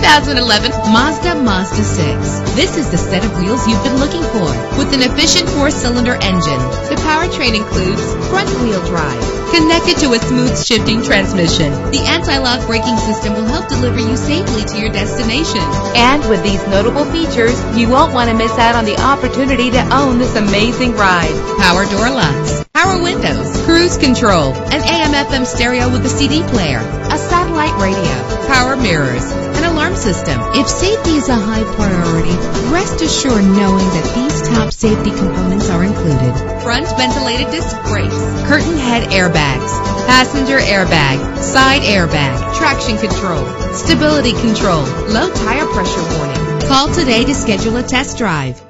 2011 Mazda 6. This is the set of wheels you've been looking for, with an efficient 4-cylinder engine. The powertrain includes front-wheel drive, connected to a smooth shifting transmission. The anti-lock braking system will help deliver you safely to your destination. And with these notable features, you won't want to miss out on the opportunity to own this amazing ride. Power door locks, power windows, cruise control, an AM/FM stereo with a CD player, a satellite radio, power mirrors, an alarm system. If safety is a high priority, rest assured knowing that these top safety components are included: front ventilated disc brakes, curtain head airbags, passenger airbag, side airbag, traction control, stability control, low tire pressure warning. Call today to schedule a test drive.